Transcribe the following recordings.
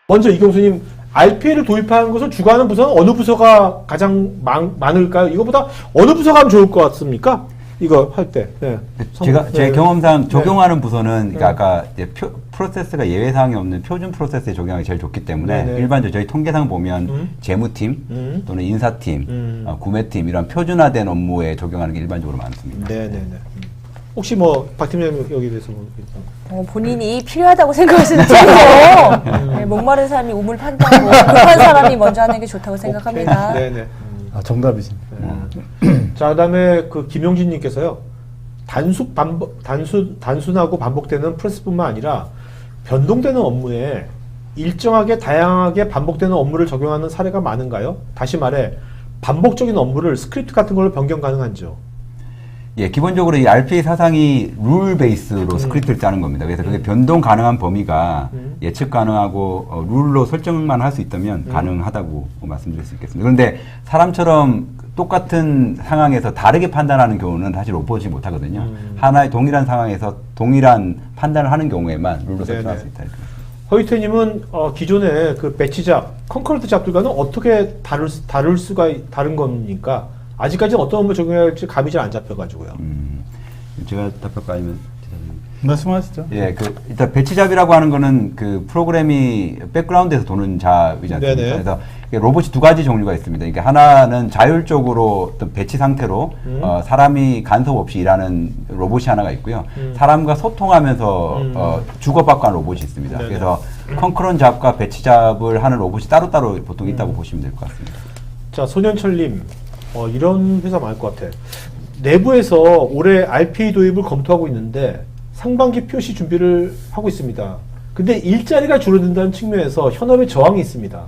먼저 이경수님, RPA를 도입하는 것을 주관하는 부서는 어느 부서가 가장 많을까요? 이거보다 어느 부서가 하면 좋을 것 같습니까? 이거 할 때. 네. 제 경험상 적용하는 네. 부서는 그러니까 아까 이제 프로세스가 예외 사항이 없는 표준 프로세스에 적용하기 제일 좋기 때문에 네네. 일반적으로 저희 통계상 보면 재무팀 또는 인사팀, 구매팀 이런 표준화된 업무에 적용하는 게 일반적으로 많습니다. 네네네. 혹시 뭐 박 팀장님 여기 대해서 본인이 필요하다고 생각하시는 쪽으로 네, 목마른 사람이 우물 판다고 급한 사람이 먼저 하는 게 좋다고 생각합니다. 네네. 아, 정답이십니다. 자, 그다음에 그 김용진님께서요. 단순하고 반복되는 프로세스뿐만 아니라 변동되는 업무에 일정하게 다양하게 반복되는 업무를 적용하는 사례가 많은가요? 다시 말해 반복적인 업무를 스크립트 같은 걸로 변경 가능한지요? 예, 기본적으로 이 RPA 사상이 룰 베이스로 스크립트를 짜는 겁니다. 그래서 그게 변동 가능한 범위가 예측 가능하고 룰로 설정만 할 수 있다면 가능하다고 말씀드릴 수 있겠습니다. 그런데 사람처럼 똑같은 상황에서 다르게 판단하는 경우는 사실 로봇이 못하거든요. 하나의 동일한 상황에서 동일한 판단을 하는 경우에만 룰로 설정할 수 있다. 허유태님은 기존의 그 배치 잡, 컨커런트 잡들과는 어떻게 다른 겁니까? 아직까지는 어떤 업무 적용해야 할지 감이 잘 안 잡혀가지고요. 제가 답할까 아니면 말씀하시죠. 예, 일단 배치잡이라고 하는 거는 그 프로그램이 백그라운드에서 도는 잡이지 않습니까? 네네. 그래서 로봇이 두 가지 종류가 있습니다. 그러니까 하나는 자율적으로 어떤 배치 상태로 사람이 간섭 없이 일하는 로봇이 하나가 있고요. 사람과 소통하면서 주고받고 하는 로봇이 있습니다. 네네. 그래서 컨크런 잡과 배치 잡을 하는 로봇이 따로따로 보통 있다고 보시면 될 것 같습니다. 자, 소년철님, 이런 회사 많을 것 같아. 내부에서 올해 RPA 도입을 검토하고 있는데 상반기 POC 준비를 하고 있습니다. 근데 일자리가 줄어든다는 측면에서 현업에 저항이 있습니다.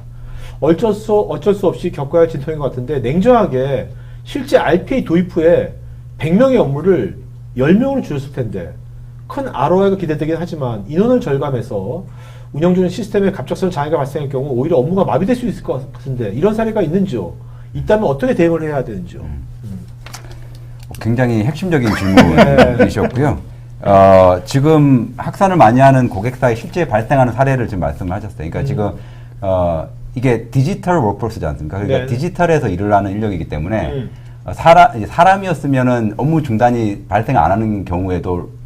어쩔 수 없이 겪어야 할 진통인 것 같은데 냉정하게 실제 RPA 도입 후에 100명의 업무를 10명으로 줄였을 텐데 큰 ROI가 기대되긴 하지만 인원을 절감해서 운영 중인 시스템에 갑작스러운 장애가 발생할 경우 오히려 업무가 마비될 수 있을 것 같은데 이런 사례가 있는지요? 있다면 어떻게 대응을 해야 되는지요? 굉장히 핵심적인 질문이셨고요. 지금 확산을 많이 하는 고객사에 실제 발생하는 사례를 지금 말씀을 하셨어요. 그러니까 지금 이게 디지털 워크포스지 않습니까? 그러니까 네. 디지털에서 일을 하는 인력이기 때문에 사람이었으면은 업무 중단이 발생 안 하는 경우에도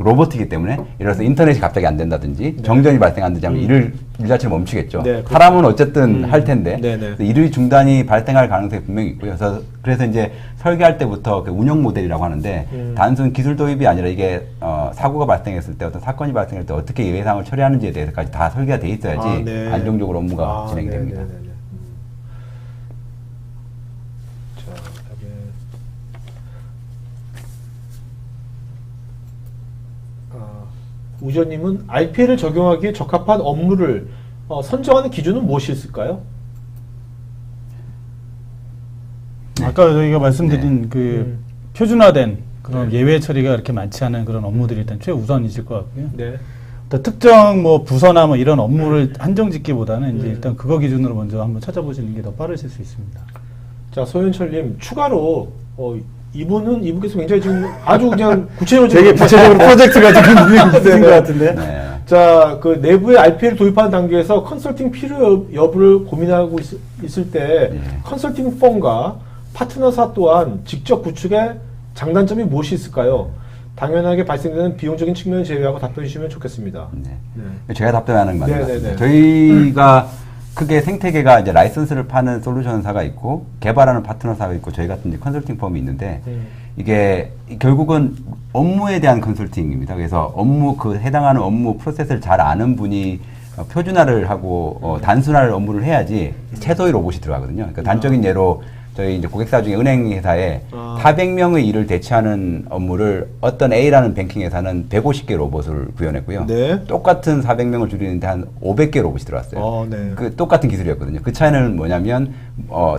로봇이기 때문에 예를 들어서 인터넷이 갑자기 안 된다든지 정전이 발생한다든지 하면 일 자체를 멈추겠죠. 네, 그렇죠. 사람은 어쨌든 할 텐데 네네. 일 중단이 발생할 가능성이 분명히 있고요. 그래서 이제 설계할 때부터 그 운영 모델이라고 하는데 단순 기술 도입이 아니라 이게 사고가 발생했을 때 어떤 사건이 발생할 때 어떻게 예외상을 처리하는지에 대해서까지 다 설계가 돼 있어야지 네. 안정적으로 업무가 진행이 됩니다. 네네네. 자, 그다음에 우전님은 RPA를 적용하기에 적합한 업무를 선정하는 기준은 무엇이 있을까요? 아까 저희가 말씀드린 그 표준화된 그런 예외 처리가 그렇게 많지 않은 그런 업무들이 일단 최우선이실 것 같고요. 네. 또 특정 뭐 부서나 뭐 이런 업무를 한정 짓기보다는 이제 일단 그거 기준으로 먼저 한번 찾아보시는 게 더 빠르실 수 있습니다. 자, 소윤철님 추가로 이분께서 굉장히 지금 아주 그냥 구체적으로 되게 구체적으로 프로젝트가 지금 있는 것 같은데. 네. 자, 그 내부에 RPA를 도입하는 단계에서 컨설팅 필요 여부를 고민하고 있을 때 컨설팅 펌과 파트너사 또한 직접 구축의 장단점이 무엇이 있을까요? 당연하게 발생되는 비용적인 측면을 제외하고 답변해 주시면 좋겠습니다. 네. 제가 답변하는 게 맞는 것 네네네. 같습니다. 저희가 크게 생태계가 이제 라이선스를 파는 솔루션사가 있고 개발하는 파트너사가 있고 저희 같은 이제 컨설팅 펌이 있는데 이게 결국은 업무에 대한 컨설팅입니다. 그래서 해당하는 업무 프로세스를 잘 아는 분이 표준화를 하고 단순화를 업무를 해야지 최소의 로봇이 들어가거든요. 그러니까 단적인 예로 저희 이제 고객사 중에 은행 회사에 400명의 일을 대체하는 업무를 어떤 A라는 뱅킹 회사는 150개 로봇을 구현했고요. 네. 똑같은 400명을 줄이는데 한 500개 로봇이 들어왔어요. 네. 그 똑같은 기술이었거든요. 그 차이는 뭐냐면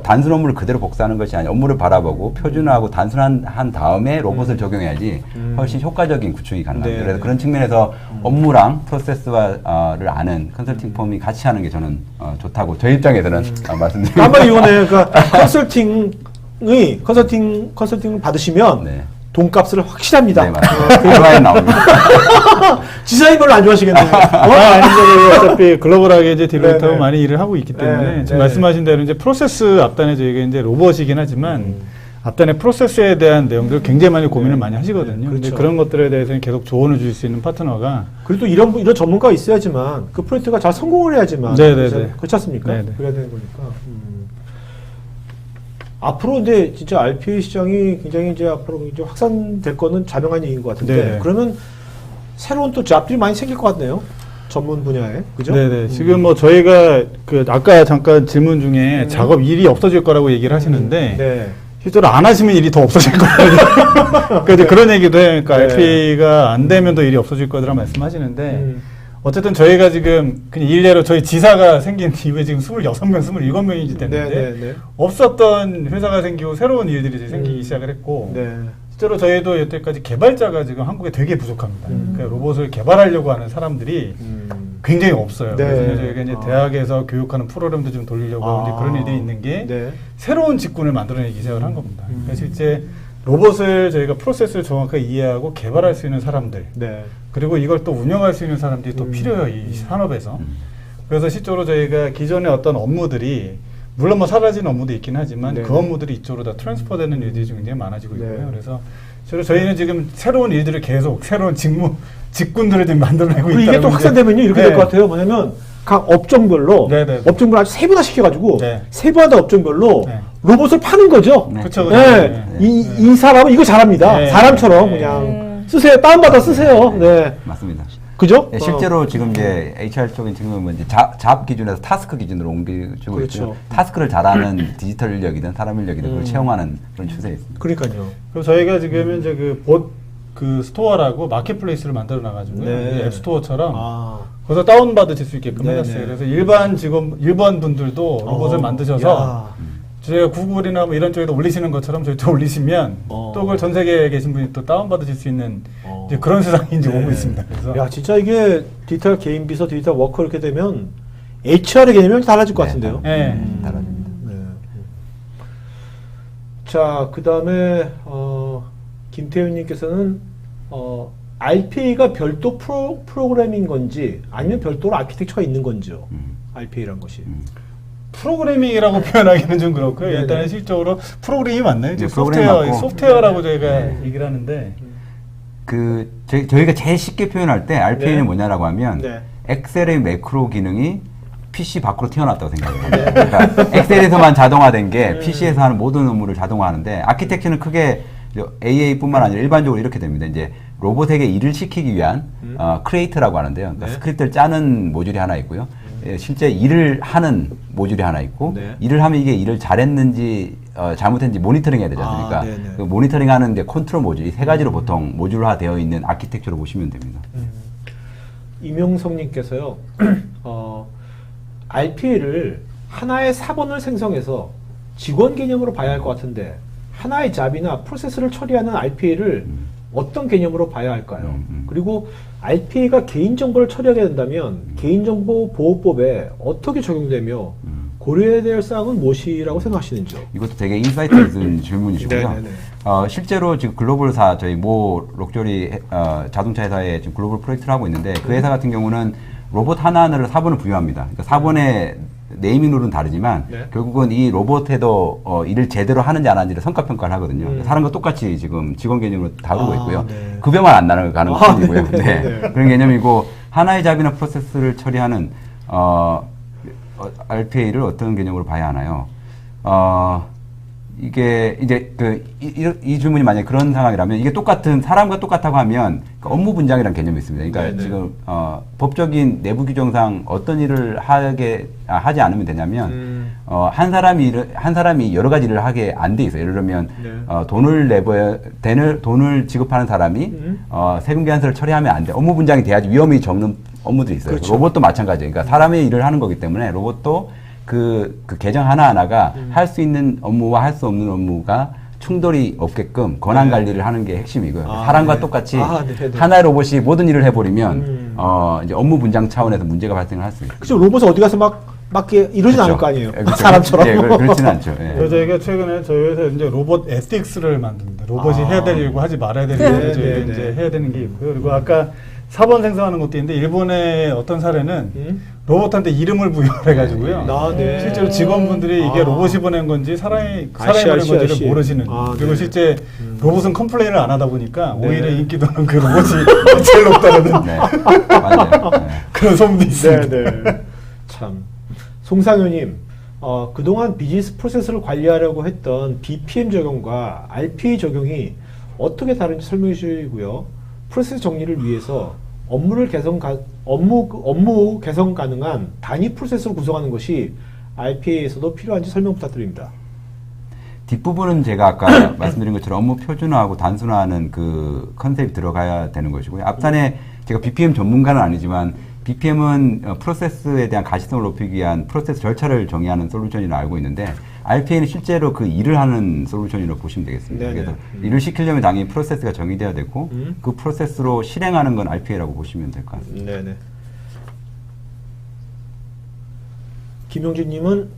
단순 업무를 그대로 복사하는 것이 아니라 업무를 바라보고 표준화하고 단순한 다음에 로봇을 적용해야지 훨씬 효과적인 구축이 가능합니다. 네, 그래서 네. 그런 측면에서 업무랑 프로세스를 아는 컨설팅 펌이 같이 하는 게 저는 좋다고 저희 입장에서는 말씀드립니다. 한마디 이거네. 그러니까 컨설팅을 받으시면 네. 돈값을 확실합니다. 네, 맞습니다. 결과에 나옵니다. 지사님 별로 안 좋아하시겠네요. 아닌데 어차피 글로벌하게 이제 딜러이트하고 네네. 많이 일을 하고 있기 때문에 네, 지금 네. 말씀하신 대로 이제 프로세스 앞단에 저희가 이제 로봇이긴 하지만 앞단의 프로세스에 대한 내용들을 굉장히 많이 고민을 많이 하시거든요. 근데 그렇죠. 그런 것들에 대해서는 계속 조언을 줄 수 있는 파트너가 그래도 이런 전문가가 있어야지만 그 프로젝트가 잘 성공을 해야지만 네네네. 그렇지 않습니까? 네네. 그래야 되는 거니까. 앞으로 근데 진짜 RPA 시장이 굉장히 이제 앞으로 이제 확산될 거는 자명한 얘기인 것 같은데 네네. 그러면 새로운 또 잡들이 많이 생길 것 같네요. 전문 분야에 그죠? 네네. 지금 뭐 저희가 그 아까 잠깐 질문 중에 작업 일이 없어질 거라고 얘기를 하시는데 네. 실제로 안 하시면 일이 더 없어질 거예요. 그러니까 이제 그런 얘기도 해요. 그러니까 네. RPA가 안 되면 더 일이 없어질 거라고 말씀하시는데 어쨌든 저희가 지금 그냥 일례로 저희 지사가 생긴 이후에 지금 26명, 27명이 됐는데 네. 없었던 회사가 생기고 새로운 일들이 이제 생기기 시작을 했고 네. 실제로 저희도 여태까지 개발자가 지금 한국에 되게 부족합니다. 그러니까 로봇을 개발하려고 하는 사람들이 굉장히 없어요. 네. 그래서 저희가 이제 대학에서 교육하는 프로그램도 좀 돌리려고 하고 이제 그런 일이 있는 게 네. 새로운 직군을 만들어내기 시작을 한 겁니다. 그러니까 실제 로봇을 저희가 프로세스를 정확하게 이해하고 개발할 수 있는 사람들 네. 그리고 이걸 또 운영할 수 있는 사람들이 또 필요해요. 이 산업에서. 그래서 실제로 저희가 기존의 어떤 업무들이 물론 뭐 사라진 업무도 있긴 하지만 네네. 그 업무들이 이쪽으로 다 트랜스퍼 되는 일들이 좀 굉장히 많아지고 있고요. 네. 그래서 실제로 저희는 지금 새로운 일들을 계속 새로운 직군들을 지금 만들어내고 그리고 있다. 이게 또 확산되면요 이렇게 될 것 같아요. 뭐냐면 각 업종별로 네네. 업종별 아주 세분화 시켜가지고 네. 세분화된 업종별로 네. 로봇을 파는 거죠. 네. 그렇죠. 네. 이 사람은 이거 잘합니다. 네. 사람처럼 네. 그냥 쓰세요. 다운받아 쓰세요. 네. 맞습니다. 그죠? 네, 실제로 지금 이제 HR 쪽인 지금은 이제 잡 기준에서 타스크 기준으로 옮겨주고 그렇죠. 있고요. 타스크를 잘하는 디지털 인력이든 사람 인력이든 그걸 채용하는 그런 추세에 있습니다. 그러니까요. 그리고 저희가 지금 이제 그 스토어라고 마켓플레이스를 만들어 놔가지고 네. 앱스토어처럼 아. 거기서 다운받으실 수 있게끔 네네. 해놨어요. 그래서 일반 분들도 로봇을 만드셔서 야. 저희가 구글이나 뭐 이런 쪽에도 올리시는 것처럼 저희도 올리시면 또 그걸 전 세계에 계신 분이 또 다운받으실 수 있는 이제 그런 세상이 이제 오고 있습니다. 그래서 야, 진짜 이게 디지털 개인 비서, 디지털 워커 이렇게 되면 HR의 개념이 달라질 것 같은데요. 네. 달라집니다. 네. 자, 그 다음에, 김태훈님께서는, RPA가 별도 프로그램인 건지, 아니면 별도로 아키텍처가 있는 건지요. RPA란 것이. 프로그래밍이라고 표현하기는 좀 그렇고요. 네네. 일단은 실적으로 프로그램이 맞나요? 이제 네, 프로그램이 맞고. 소프트웨어라고 저희가 얘기를 하는데 저희가 제일 쉽게 표현할 때 RPA는 네. 뭐냐라고 하면 네. 엑셀의 매크로 기능이 PC 밖으로 튀어나왔다고 생각해요. 그러니까 엑셀에서만 자동화된 게 PC에서 하는 모든 업무를 자동화하는데 아키텍처는 크게 AA뿐만 아니라 일반적으로 이렇게 됩니다. 이제 로봇에게 일을 시키기 위한 크리에이터라고 하는데요. 그러니까 네. 스크립트를 짜는 모듈이 하나 있고요. 예, 실제 일을 하는 모듈이 하나 있고 네. 일을 하면 이게 일을 잘했는지 잘못했는지 모니터링 해야 되지 않습니까? 네네. 그 모니터링하는 이제 컨트롤 모듈이 세 가지로 보통 모듈화 되어 있는 아키텍처로 보시면 됩니다. 이명성님께서요, RPA를 하나의 사본을 생성해서 직원 개념으로 봐야 할 것 같은데, 하나의 잡이나 프로세스를 처리하는 RPA를 어떤 개념으로 봐야 할까요? 그리고 RPA가 개인정보를 처리하게 된다면 개인정보보호법에 어떻게 적용되며 고려해야 될 사항은 무엇이라고 생각하시는지요? 이것도 되게 인사이트 있는 질문이시고요. 네네네. 실제로 지금 글로벌사 저희 모 럭셔리 자동차 회사에 지금 글로벌 프로젝트를 하고 있는데 그 회사 같은 경우는 로봇 하나하나를 사본을 부여합니다. 그러니까 사본의 네이밍 룰은 다르지만 네. 결국은 이 로봇에도 일을 제대로 하는지 안 하는지를 성과평가를 하거든요. 사람과 똑같이 지금 직원 개념으로 다루고 있고요. 네. 급여만 안 나가는 뿐이고요. 네, 네. 네. 그런 개념이고 하나의 잡이나 프로세스를 처리하는 RPA를 어떤 개념으로 봐야 하나요? 이게 이제 이 질문이 만약에 그런 상황이라면 이게 똑같은 사람과 똑같다고 하면 그 업무 분장이라는 개념이 있습니다. 그러니까 네네. 지금 법적인 내부 규정상 어떤 일을 하지 않으면 되냐면 한 사람이 여러 가지 일을 하게 안 돼 있어요. 예를 들면 네. 돈을 지급하는 사람이 세금 계산서를 처리하면 안 돼. 업무 분장이 돼야지 위험이 적는 업무들이 있어요. 그렇죠. 로봇도 마찬가지예요. 그러니까 사람의 일을 하는 거기 때문에 로봇도 그 계정 하나하나가 할 수 있는 업무와 할 수 없는 업무가 충돌이 없게끔 권한 관리를 하는 게 핵심이고요. 사람과 네. 똑같이 네네. 하나의 로봇이 모든 일을 해버리면 이제 업무 분장 차원에서 문제가 발생을 할 수 있어요. 그죠? 로봇은 어디 가서 막 이러진 않을 거 아니에요. 그렇죠. 사람처럼. 예, 그렇지는 않죠. 예. 그래서 저희가 최근에 저희 회사에 이제 로봇 에틱스를 만듭니다. 로봇이 해야 될 일과 하지 말아야 될 일을 저희가 이제 해야 되는 게 있고요. 그리고 아까 사본 생성하는 것도 있는데 일본의 어떤 사례는 로봇한테 이름을 부여를 해가지고요. 실제로 직원분들이 이게 로봇이 보낸 건지 사람이 보낸 건지를 모르시는. 그리고 실제 로봇은 컴플레인을 안 하다 보니까 오히려 인기도는 그 로봇이 제일 높다는 네. 맞아요. 네. 그런 소문도 있습니다. 네네. 참. 송상효님, 그동안 비즈니스 프로세스를 관리하려고 했던 BPM 적용과 RPA 적용이 어떻게 다른지 설명해 주시고요. 프로세스 정리를 위해서 업무 개선 가능한 단위 프로세스로 구성하는 것이 RPA에서도 필요한지 설명 부탁드립니다. 뒷부분은 제가 아까 말씀드린 것처럼 업무 표준화하고 단순화하는 그 컨셉이 들어가야 되는 것이고요. 앞단에 제가 BPM 전문가는 아니지만 BPM은 프로세스에 대한 가시성을 높이기 위한 프로세스 절차를 정의하는 솔루션이라 알고 있는데 RPA는 실제로 그 일을 하는 솔루션이라고 보시면 되겠습니다. 네네. 그래서 일을 시키려면 당연히 프로세스가 정의돼야 되고 그 프로세스로 실행하는 건 RPA라고 보시면 될 것 같습니다. 네네. 김용진님은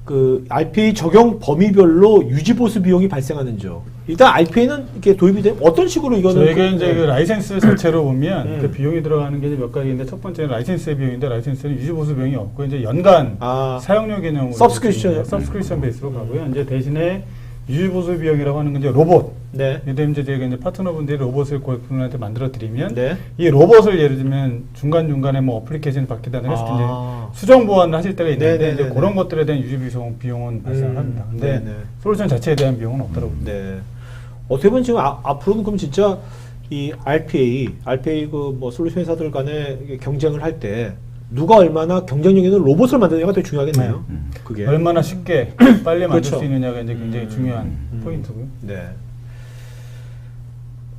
그 RPA 적용 범위별로 유지보수 비용이 발생하는지요. 일단 RPA는 이렇게 도입이 되면 어떤 식으로 이거는 저희가 이제 그 라이센스 자체로 보면 그 비용이 들어가는 게 몇 가지인데 첫 번째는 라이센스의 비용인데 라이센스는 유지보수 비용이 없고 이제 연간 사용료 개념으로 서브스크립션 베이스로 가고요. 이제 대신에 유지보수 비용이라고 하는 건 이제 로봇. 네. 이제 저희가 이제 파트너분들이 로봇을 고객분한테 만들어 드리면 네. 이 로봇을 예를 들면 중간 중간에 뭐 어플리케이션을 바뀌다든지 했을 때 이제 수정 보완을 하실 때가 있는데 이제 그런 것들에 대한 유지 비용은 발생을 합니다. 근데 솔루션 자체에 대한 비용은 없더라고요. 네. 어떻게 보면 지금 앞으로는 그럼 진짜 이 RPA 그 뭐 솔루션 회사들 간에 경쟁을 할 때 누가 얼마나 경쟁력 있는 로봇을 만드느냐가 되게 중요하겠네요. 그게 얼마나 쉽게 빨리 만들 그렇죠. 수 있느냐가 이제 굉장히 중요한 포인트고요. 네.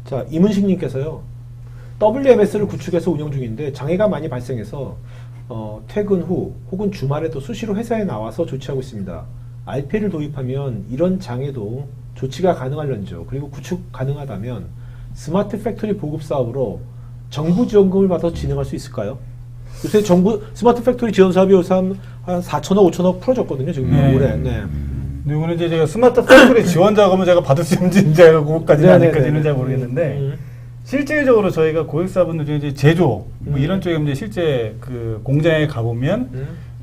자, 이문식님께서요. WMS를 구축해서 운영 중인데 장애가 많이 발생해서 퇴근 후 혹은 주말에 또 수시로 회사에 나와서 조치하고 있습니다. RPA를 도입하면 이런 장애도 조치가 가능할런지요. 그리고 구축 가능하다면 스마트 팩토리 보급 사업으로 정부 지원금을 받아서 진행할 수 있을까요? 요새 정부 스마트 팩토리 지원 사업이 요새 한 4천억, 5천억 풀어졌거든요. 지금 올해. 네. 이거는 이제 제가 스마트 팩토리 지원 자금을 제가 받을 수 있는지 이제 그것까지는 아직까지는 잘 모르겠는데 실질적으로 저희가 고객사분들 중에 이제 제조 뭐 이런 쪽에 이제 실제 그 공장에 가보면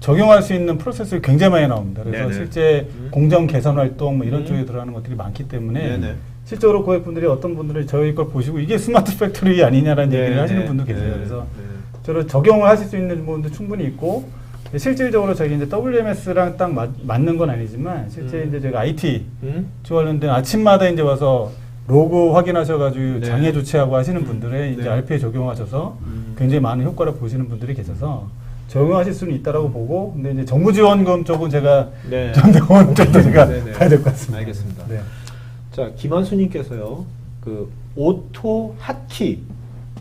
적용할 수 있는 프로세스가 굉장히 많이 나옵니다. 그래서 실제 공정 개선 활동 뭐 이런 쪽에 들어가는 것들이 많기 때문에 실제로 고객분들이 어떤 분들이 저희 걸 보시고 이게 스마트 팩토리 아니냐라는 얘기를 하시는 분도 계세요. 그래서 저를 적용을 하실 수 있는 부분도 충분히 있고 실질적으로 저희 이제 WMS랑 딱 맞는 건 아니지만 실제 이제 저희가 IT 쪽 관련된 아침마다 이제 와서 로그 확인하셔가지고 장애 조치하고 하시는 분들의 이제 RPA 적용하셔서 굉장히 많은 효과를 보시는 분들이 계셔서 적용하실 수는 있다라고 보고 근데 이제 정부 지원금 쪽은 제가 좀더 제가 봐야 될 것 같습니다. 알겠습니다. 네. 자, 김한수님께서요. 그 오토 핫키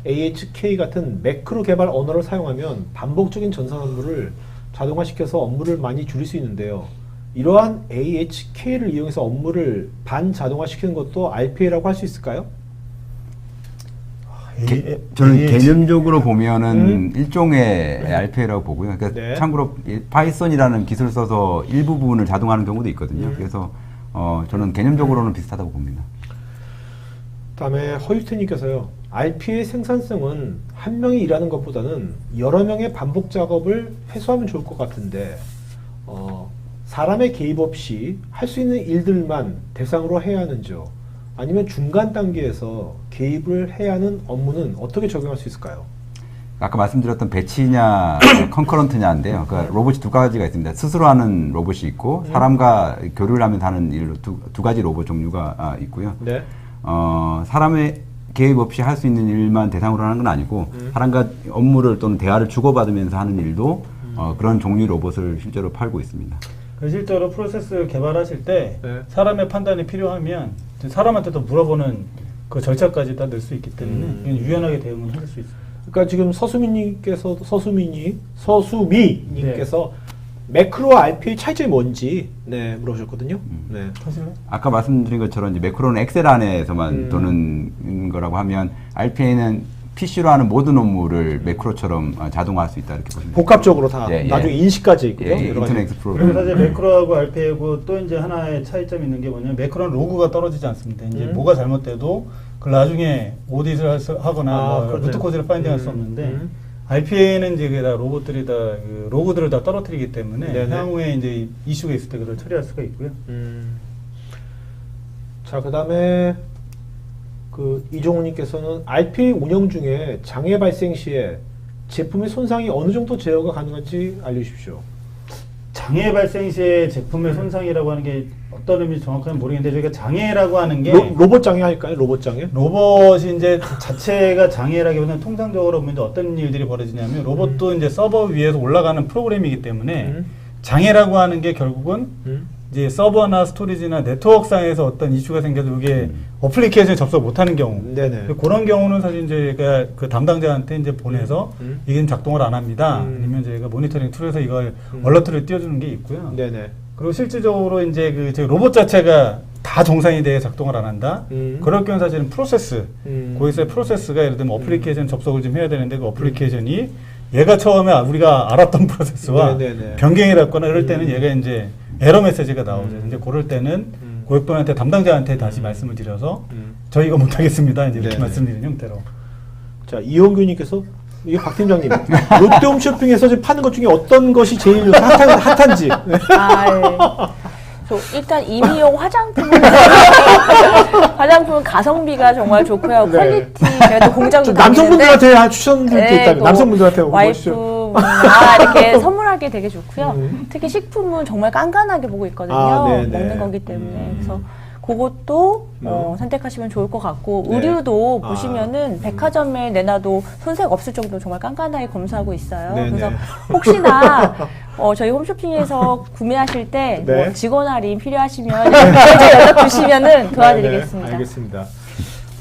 AHK 같은 매크로 개발 언어를 사용하면 반복적인 전산 업무를 자동화시켜서 업무를 많이 줄일 수 있는데요. 이러한 AHK를 이용해서 업무를 반자동화시키는 것도 RPA라고 할 수 있을까요? 저는 개념적으로 보면은 일종의 RPA라고 보고요. 그러니까 참고로 파이썬이라는 기술을 써서 일부분을 자동화하는 경우도 있거든요. 그래서 저는 개념적으로는 비슷하다고 봅니다. 다음에 허유태님께서요. RPA의 생산성은 한 명이 일하는 것보다는 여러 명의 반복 작업을 해소하면 좋을 것 같은데 사람의 개입 없이 할 수 있는 일들만 대상으로 해야 하는지요? 아니면 중간 단계에서 개입을 해야 하는 업무는 어떻게 적용할 수 있을까요? 아까 말씀드렸던 배치냐 컨커런트냐인데요. 그러니까 로봇이 두 가지가 있습니다. 스스로 하는 로봇이 있고 사람과 교류를 하면서 하는 일로 두 가지 로봇 종류가 있고요. 네. 사람의 개입 없이 할 수 있는 일만 대상으로 하는 건 아니고 사람과 업무를 또는 대화를 주고받으면서 하는 일도 그런 종류 로봇을 실제로 팔고 있습니다. 실제로 프로세스를 개발하실 때 사람의 판단이 필요하면 사람한테도 물어보는 그 절차까지 다 넣을 수 있기 때문에 유연하게 대응을 할 수 있습니다. 그러니까 지금 서수미님께서 매크로와 RPA 차이점이 뭔지 물어보셨거든요. 아까 말씀드린 것처럼 이제 매크로는 엑셀 안에서만 도는 거라고 하면 RPA는 PC로 하는 모든 업무를 매크로처럼 자동화할 수 있다 이렇게 보시면 됩니다. 복합적으로 다 예, 예. 나중에 인식까지 있고요. 예, 여러 가지. 인터넷 익스플로러. 그리고 사실 매크로하고 RPA하고 또 이제 하나의 차이점이 있는 게 뭐냐면 매크로는 로그가 떨어지지 않습니다. 이제 뭐가 잘못돼도 그걸 나중에 오디트를 하거나 뭐 그렇네요. 루트 코드를 파인딩할 수 없는데 RPA는 이제 다 로봇들이 다 그 로그들을 다 떨어뜨리기 때문에 네네. 향후에 이제 이슈가 있을 때 그걸 처리할 수가 있고요. 자, 그다음에 그 이종훈님께서는 RPA 운영 중에 장애 발생 시에 제품의 손상이 어느 정도 제어가 가능한지 알려주십시오. 장애 발생 시에 제품의 손상이라고 하는 게 어떤 의미인지 정확하게 모르겠는데 저희가 장애라고 하는 게 로봇 장애 할까요? 로봇 장애? 로봇이 이제 자체가 장애라기보다는 통상적으로 이제 어떤 일들이 벌어지냐면 로봇도 이제 서버 위에서 올라가는 프로그램이기 때문에 장애라고 하는 게 결국은 이제 서버나 스토리지나 네트워크상에서 어떤 이슈가 생겨도 이게 어플리케이션에 접속 못하는 경우, 네네. 그런 경우는 사실 이제 저희가 그 담당자한테 이제 보내서 이게 작동을 안 합니다. 아니면 저희가 모니터링 툴에서 이걸 얼러트를 띄워주는 게 있고요. 네네. 그리고 실질적으로 이제 그 저희 로봇 자체가 다 정상이 돼 작동을 안 한다. 그럴 경우 사실은 프로세스, 고객사의 프로세스가 예를 들면 어플리케이션 접속을 좀 해야 되는데 그 어플리케이션이 얘가 처음에 우리가 알았던 프로세스와 네네네. 변경이 났거나 이럴 때는 얘가 이제 에러 메시지가 나오죠. 이제 그럴 때는 고객분한테 담당자한테 다시 말씀을 드려서 저희가 못하겠습니다. 이제 이렇게 네네. 말씀드리는 형태로. 자, 이원규님께서 이게 박 팀장님 롯데홈쇼핑에서 지금 파는 것 중에 어떤 것이 제일 핫한지. 일단 임의용 화장품은 가성비가 정말 좋고요. 네. 퀄리티 제가 또 공장도 좀 다니는데 남성분들한테 추천드릴 게 있다면 또 남성분들한테 와이프 이렇게 선물하기 되게 좋고요. 특히 식품은 정말 깐깐하게 보고 있거든요. 네네. 먹는 거기 때문에 그래서 그것도 선택하시면 좋을 것 같고 네. 의류도 보시면은 백화점에 내놔도 손색 없을 정도로 정말 깐깐하게 검사하고 있어요. 네네. 그래서 혹시나 저희 홈쇼핑에서 구매하실 때 네. 뭐 직원 할인 필요하시면 연락 주시면은 도와드리겠습니다. 네네, 알겠습니다.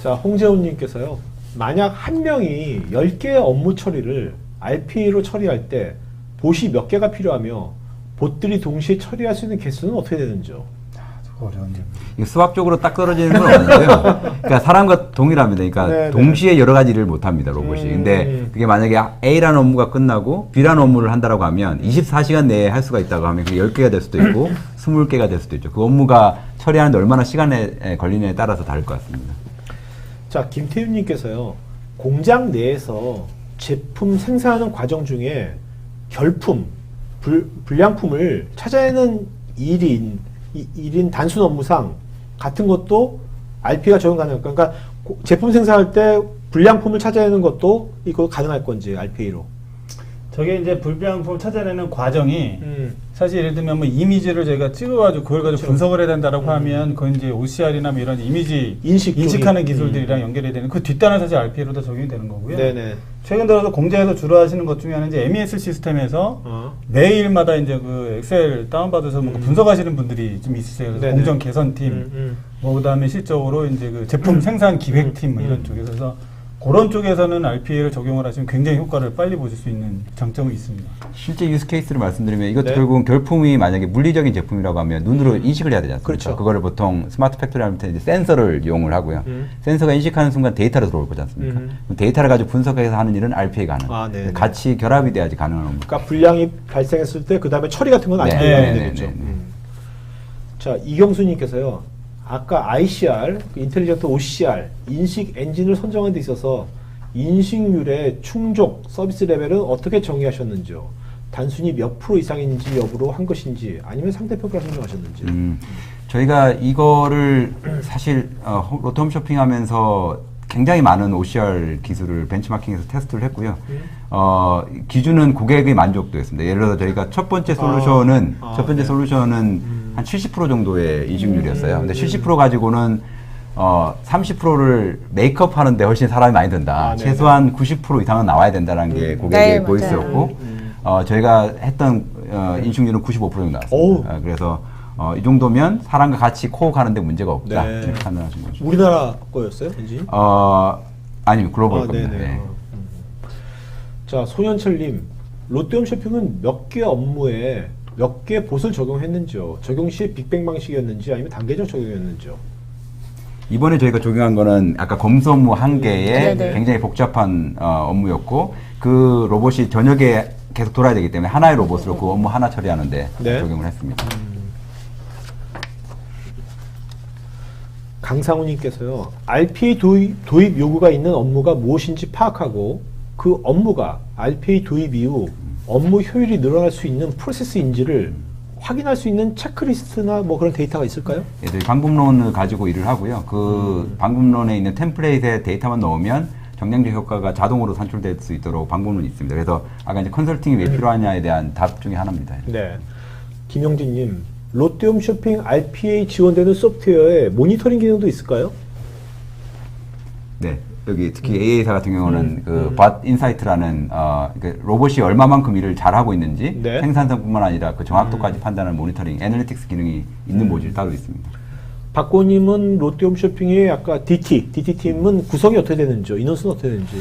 자, 홍재훈님께서요. 만약 한 명이 10개의 업무 처리를 RPA로 처리할 때 봇이 몇 개가 필요하며 봇들이 동시에 처리할 수 있는 개수는 어떻게 되는지요? 어려운 점. 이거 수학적으로 딱 떨어지는 건 없는데요. 그러니까 사람과 동일합니다. 그러니까 네네. 동시에 여러 가지 일을 못 합니다, 로봇이. 근데 그게 만약에 A라는 업무가 끝나고 B라는 업무를 한다라고 하면 24시간 내에 할 수가 있다고 하면 그게 10개가 될 수도 있고 20개가 될 수도 있죠. 그 업무가 처리하는데 얼마나 시간에 걸리느냐에 따라서 다를 것 같습니다. 자, 김태윤님께서요. 공장 내에서 제품 생산하는 과정 중에 결품, 불량품을 찾아내는 일인 단순 업무상 같은 것도 RP가 적용 가능할까? 그러니까 제품 생산할 때 불량품을 찾아내는 것도 이거 가능할 건지 RPA로. 저게 이제 불량품을 찾아내는 과정이 사실 예를 들면 뭐 이미지를 저희가 찍어가지고 그걸 가지고 분석을 해야 된다라고 하면 그건 이제 OCR이나 뭐 이런 이미지 인식하는 기술들이랑 연결이 되는 그 뒷단은 사실 RPA로도 적용이 되는 거고요. 네네. 최근 들어서 공장에서 주로 하시는 것 중에 하나는 이제 MES 시스템에서 매일마다 이제 그 엑셀 다운받아서 뭔가 분석하시는 분들이 좀 있으세요. 그래서 네네. 공정 개선팀, 뭐 그다음에 실적으로 이제 그 제품 생산 기획팀 뭐 이런 쪽에서 그래서 그런 쪽에서는 RPA를 적용을 하시면 굉장히 효과를 빨리 보실 수 있는 장점이 있습니다. 실제 유스 케이스를 말씀드리면 이것도 네. 결국은 결품이 만약에 물리적인 제품이라고 하면 눈으로 인식을 해야 되지 않습니까? 그렇죠. 그거를 보통 스마트 팩토리 할 때 이제 센서를 이용을 하고요. 센서가 인식하는 순간 데이터로 들어올 거지 않습니까? 그럼 데이터를 가지고 분석해서 하는 일은 RPA가 하는. 네네. 같이 결합이 돼야지 가능한 업무. 그러니까 불량이 발생했을 때 그 다음에 처리 같은 건 네. RPA가 하면 네, 되겠죠. 네, 네. 자, 이경수님께서요. 아까 ICR, 인텔리전트 OCR, 인식 엔진을 선정하는 데 있어서 인식률의 충족, 서비스 레벨은 어떻게 정의하셨는지요? 단순히 몇 프로 이상인지 여부로 한 것인지 아니면 상대평가를 선정하셨는지. 저희가 이거를 사실 롯데 홈쇼핑 하면서 굉장히 많은 OCR 기술을 벤치마킹해서 테스트를 했고요. 기준은 고객의 만족도였습니다. 예를 들어 저희가 첫 번째 솔루션은 한 70% 정도의 이직률이었어요. 근데 70% 가지고는 30%를 메이크업 하는데 훨씬 사람이 많이 든다. 최소한 90% 이상은 나와야 된다는 게 고객의 네, 보이스였고, 저희가 했던 인식률은 95% 정도 나왔습니다. 그래서 이 정도면 사람과 같이 코어하는데 문제가 없다. 네. 이렇게 판단하신 거죠. 우리나라 거였어요, 엔진? 아니면 글로벌 겁니다. 네네. 네. 자, 소년철님, 롯데홈쇼핑은 몇 개 업무에 몇 개 봇을 적용했는지요? 적용 시에 빅뱅 방식이었는지 아니면 단계적 적용이었는지요? 이번에 저희가 적용한 거는 아까 검수 업무 한 개에 네네. 굉장히 복잡한 업무였고 그 로봇이 저녁에 계속 돌아야 되기 때문에 하나의 로봇으로 그 업무 하나 처리하는데 네. 적용을 했습니다. 강상우님께서요. RPA 도입 요구가 있는 업무가 무엇인지 파악하고 그 업무가 RPA 도입 이후 업무 효율이 늘어날 수 있는 프로세스인지를 확인할 수 있는 체크리스트나 뭐 그런 데이터가 있을까요? 예, 저희 방법론을 가지고 일을 하고요. 그 방법론에 있는 템플레이트에 데이터만 넣으면 정량적 효과가 자동으로 산출될 수 있도록 방법론이 있습니다. 그래서 아까 이제 컨설팅이 왜 필요하냐에 대한 답 중에 하나입니다. 네. 김영진님, 롯데홈 쇼핑 RPA 지원되는 소프트웨어에 모니터링 기능도 있을까요? 네. 여기 특히 AA사 같은 경우는 그 밭 인사이트라는 그 로봇이 얼마만큼 일을 잘하고 있는지 네. 생산성뿐만 아니라 그 정확도까지 판단하는 모니터링, 애널리틱스 기능이 있는 모듈이 따로 있습니다. 박고님은 롯데홈 쇼핑의 아까 DT팀은 구성이 어떻게 되는지요? 인원수는 어떻게 되는지.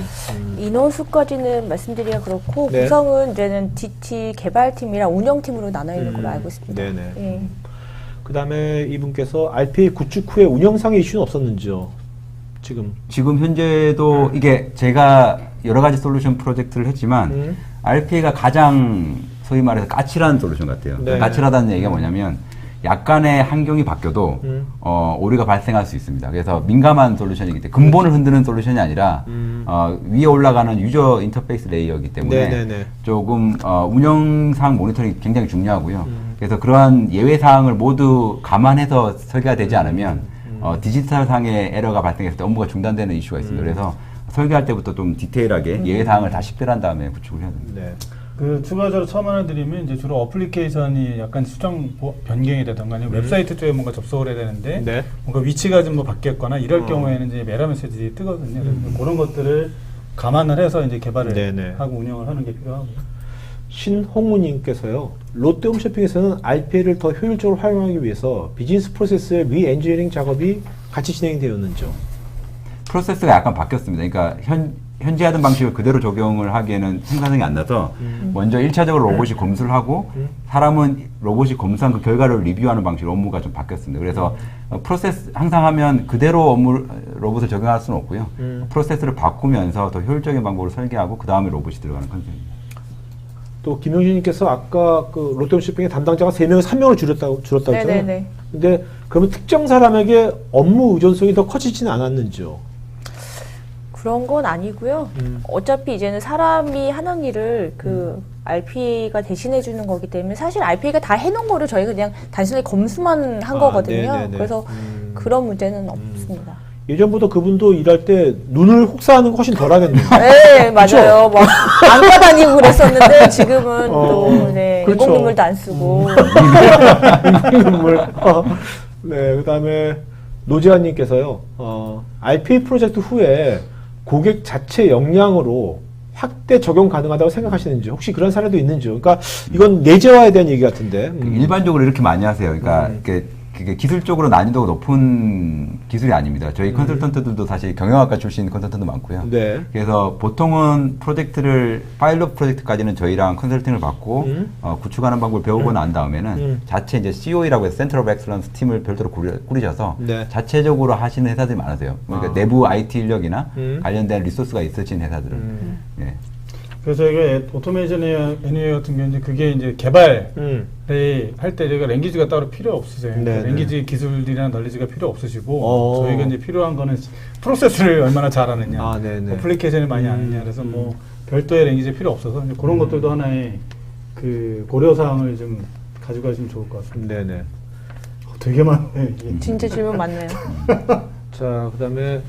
인원수까지는 말씀드리기가 그렇고 네. 구성은 이제는 DT 개발팀이랑 운영팀으로 나눠 있는 걸로 알고 있습니다. 네네. 예. 그 다음에 이분께서 RPA 구축 후에 운영상의 이슈는 없었는지요? 지금 현재도 이게 제가 여러 가지 솔루션 프로젝트를 했지만 RPA가 가장 소위 말해서 까칠한 솔루션 같아요. 네. 까칠하다는 얘기가 뭐냐면 약간의 환경이 바뀌어도 오류가 발생할 수 있습니다. 그래서 민감한 솔루션이기 때문에 근본을 흔드는 솔루션이 아니라 위에 올라가는 유저 인터페이스 레이어이기 때문에 네네네. 조금 운영상 모니터링이 굉장히 중요하고요. 그래서 그러한 예외 사항을 모두 감안해서 설계가 되지 않으면 디지털상의 에러가 발생했을 때 업무가 중단되는 이슈가 있습니다. 그래서 설계할 때부터 좀 디테일하게 예외 사항을 다 식별한 다음에 구축을 해야 됩니다. 네. 그 추가적으로 첨 하나 드리면 이제 주로 어플리케이션이 약간 수정 변경이 되던가 아니면 웹사이트 쪽에 뭔가 접속을 해야 되는데 네. 뭔가 위치가 좀 뭐 바뀌었거나 이럴 경우에는 이제 메라 메시지 뜨거든요. 그래서 그런 것들을 감안을 해서 이제 개발을 네네. 하고 운영을 하는 게 필요하고요. 신홍우님께서요. 롯데홈 쇼핑에서는 RPA를 더 효율적으로 활용하기 위해서 비즈니스 프로세스의 리엔지니어링 작업이 같이 진행되었는지요? 프로세스가 약간 바뀌었습니다. 그러니까 현재 하던 방식을 그대로 적용을 하기에는 생산성이 안 나서 먼저 1차적으로 로봇이 검수를 하고 사람은 로봇이 검수한 그 결과를 리뷰하는 방식으로 업무가 좀 바뀌었습니다. 그래서 프로세스 항상 하면 그대로 로봇을 적용할 수는 없고요. 프로세스를 바꾸면서 더 효율적인 방법으로 설계하고 그 다음에 로봇이 들어가는 컨셉입니다. 또 김용진님께서 아까 그 롯데홈 쇼핑의 담당자가 3명에서 1명을 줄였다고 했잖아요. 네네네. 근데 그러면 특정 사람에게 업무 의존성이 더 커지지는 않았는지요? 그런 건 아니고요. 어차피 이제는 사람이 하는 일을 그 RPA가 대신해 주는 거기 때문에 사실 RPA가 다 해놓은 거를 저희가 그냥 단순히 검수만 한 거거든요. 네네네. 그래서 그런 문제는 없습니다. 예전보다 그분도 일할 때 눈을 혹사하는 거 훨씬 덜 하겠네요. 네, 맞아요. 막 안과 다니고 그랬었는데 지금은 또 네, 그렇죠. 인공눈물도 안 쓰고. 눈물. 네, 그 다음에 노지아님께서요. RPA 프로젝트 후에 고객 자체 역량으로 확대 적용 가능하다고 생각하시는지 혹시 그런 사례도 있는지. 그러니까 이건 내재화에 대한 얘기 같은데. 일반적으로 이렇게 많이 하세요. 그러니까 그게 기술적으로 난이도가 높은 기술이 아닙니다. 저희 컨설턴트들도 사실 경영학과 출신 컨설턴트 많고요. 네. 그래서 보통은 파일럿 프로젝트까지는 저희랑 컨설팅을 받고 구축하는 방법을 배우고 난 다음에는 자체 이제 COE라고 해서 센터 오브 엑셀런스 팀을 별도로 꾸리셔서 네. 자체적으로 하시는 회사들이 많으세요. 그러니까 내부 IT 인력이나 음. 관련된 리소스가 있으신 회사들은. 예. 그래서 저희가 오토메이션 애니웨이 같은 경우는 그게 이제 개발을 할 때 저희가 랭귀지가 따로 필요 없으세요. 네네. 랭귀지 기술이나 널리지가 필요 없으시고 저희가 이제 필요한 거는 프로세스를 얼마나 잘하느냐, 아, 네네. 어플리케이션을 많이 아느냐. 그래서 뭐 별도의 랭귀지 필요 없어서 이제 그런 것들도 하나의 그 고려 사항을 좀 가져가시면 좋을 것 같습니다. 네네. 되게 많네. 이게. 진짜 질문 많네요. 자, 그 다음에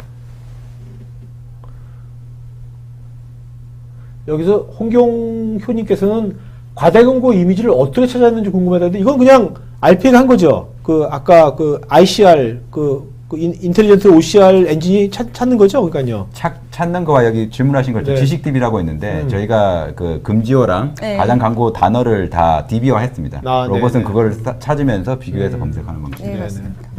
여기서 홍경효님께서는 과대 광고 이미지를 어떻게 찾았는지 궁금하다는데 이건 그냥 RPA가 한 거죠. 그 아까 그 ICR 그 인텔리전트 OCR 엔진이 찾는 거죠. 그러니까요. 찾는 거와 여기 질문하신 걸 네. 지식 DB라고 했는데 저희가 그 금지어랑 네. 가장 광고 단어를 다 DB화 했습니다. 아, 로봇은 네네. 그걸 찾으면서 비교해서 검색하는 방식. 네, 맞습니다.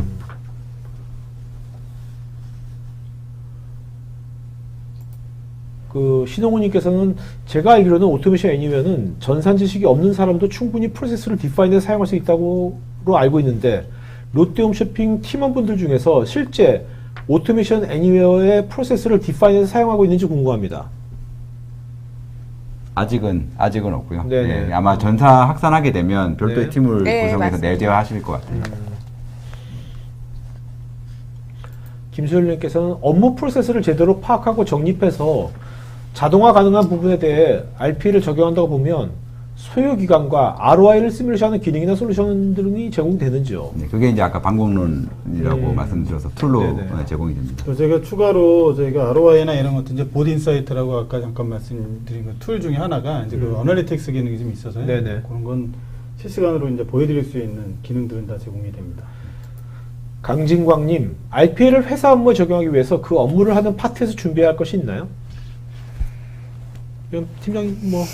그 신홍우님께서는 제가 알기로는 오토메이션 애니면은 전산 지식이 없는 사람도 충분히 프로세스를 디파인해서 사용할 수 있다고 알고 있는데 롯데홈 쇼핑 팀원분들 중에서 실제 오토메이션 애니웨어의 프로세스를 디파인해서 사용하고 있는지 궁금합니다. 아직은 없고요. 네네. 예, 아마 전사 확산하게 되면 별도의 네. 팀을 네, 구성해서 맞습니다. 내재화 하실 것 같아요. 김소율님께서는 업무 프로세스를 제대로 파악하고 정립해서 자동화 가능한 부분에 대해 RP를 적용한다고 보면 소요기간과 ROI를 시뮬레이션하는 기능이나 솔루션 등이 제공되는지요? 네, 그게 이제 아까 방법론이라고 말씀드려서 툴로 네네. 제공이 됩니다. 또 제가 추가로 저희가 ROI나 이런 것도 이제 보드 인사이트라고 아까 잠깐 말씀드린 그 툴 중에 하나가 이제 그 어널리틱스 기능이 좀 있어서요. 네네. 그런 건 실시간으로 이제 보여드릴 수 있는 기능들은 다 제공이 됩니다. 강진광님, RPA를 회사 업무에 적용하기 위해서 그 업무를 하는 파트에서 준비해야 할 것이 있나요? 그럼 팀장님 뭐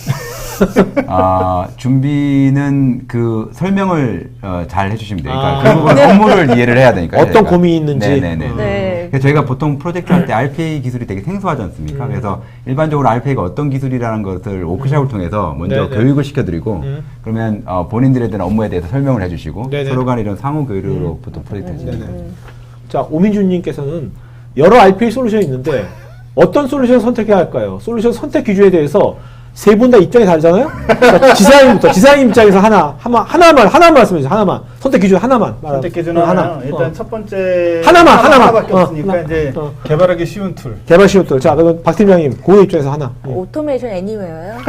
준비는 그 설명을 잘 해주시면 돼요. 그러니까 아. 결국은 업무를 이해를 해야 되니까. 어떤 고민이 있는지. 네네네. 네. 그래서 저희가 보통 프로젝트 할 때 RPA 기술이 되게 생소하지 않습니까? 그래서 일반적으로 RPA가 어떤 기술이라는 것을 워크숍을 통해서 먼저 네네. 교육을 시켜드리고 그러면 본인들에 대한 업무에 대해서 설명을 해주시고 네네. 서로 간에 이런 상호 교류로 보통 프로젝트 해주시죠. 자, 오민준님께서는 여러 RPA 솔루션이 있는데 어떤 솔루션을 선택해야 할까요? 솔루션 선택 기준에 대해서 세 분 다 입장이 다르잖아요? 자, 지사님 입장에서 하나만 말씀해 주세요. 하나만. 선택 기준 하나만. 선택 기준은 하나. 일단 첫 번째 하나만. 하나밖에 없으니까 하나. 이제 개발하기 쉬운 툴. 개발 시험들. 자, 그러면 박 팀장님, 고의 입장에서 하나. 오토메이션 애니웨어요?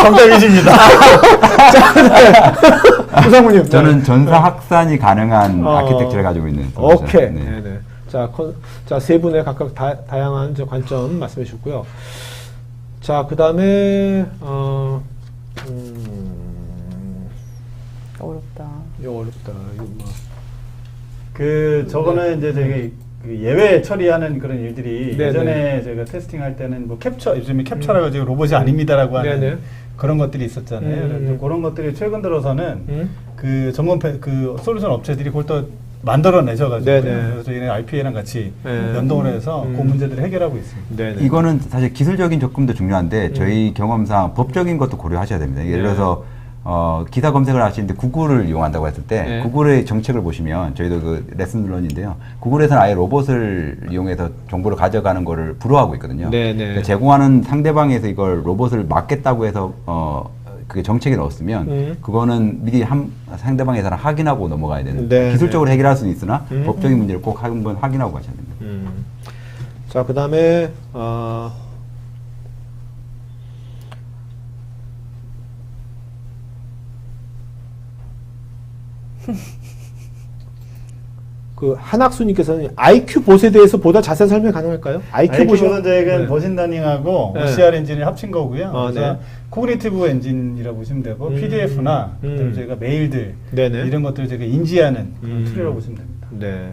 정답이십니다. 우상무님. 저는 전사 확산이 가능한 아키텍처를 가지고 있는 솔루션. 오케이. 네. 네네. 자, 세 분의 각각 다양한 저 관점 말씀해 주셨고요. 자, 그 다음에, 어렵다. 이거 어렵다. 이거 뭐. 저거는 이제 되게 그 예외 처리하는 그런 일들이 네네. 예전에 저희가 테스팅할 때는 뭐 요즘에 캡처라고 지금 로봇이 아닙니다라고 하는 네네. 그런 것들이 있었잖아요. 그래서 그런 것들이 최근 들어서는 그 그 솔루션 업체들이 그걸 또 만들어내셔가지고 네네. 그래서 저희는 RPA랑 같이 네. 연동을 해서 그 문제들을 해결하고 있습니다. 네네. 이거는 사실 기술적인 접근도 중요한데 저희 경험상 법적인 것도 고려하셔야 됩니다. 예를 들어서 기사 검색을 하시는데 구글을 이용한다고 했을 때 네. 구글의 정책을 보시면 저희도 그 레슨런인데요. 구글에서는 아예 로봇을 이용해서 정보를 가져가는 거를 불허하고 있거든요. 네네. 그러니까 제공하는 상대방에서 이걸 로봇을 막겠다고 해서 그게 정책에 넣었으면 그거는 미리 상대방의 사람 확인하고 넘어가야 되는 네, 기술적으로 해결할 수는 있으나 법적인 문제를 꼭 한번 확인하고 가셔야 됩니다. 자, 그 다음에, 그 한학수님께서는 IQ 봇에 대해서 보다 자세한 설명 가능할까요? IQ 봇이 IQ보다 저희가 머신러닝하고 네. OCR 엔진을 합친 거고요. 그래서 네. 코그니티브 엔진이라고 보시면 되고 PDF나 그다음에 저희가 메일들 네네. 이런 것들을 저희가 인지하는 그런 툴이라고 보시면 됩니다. 네.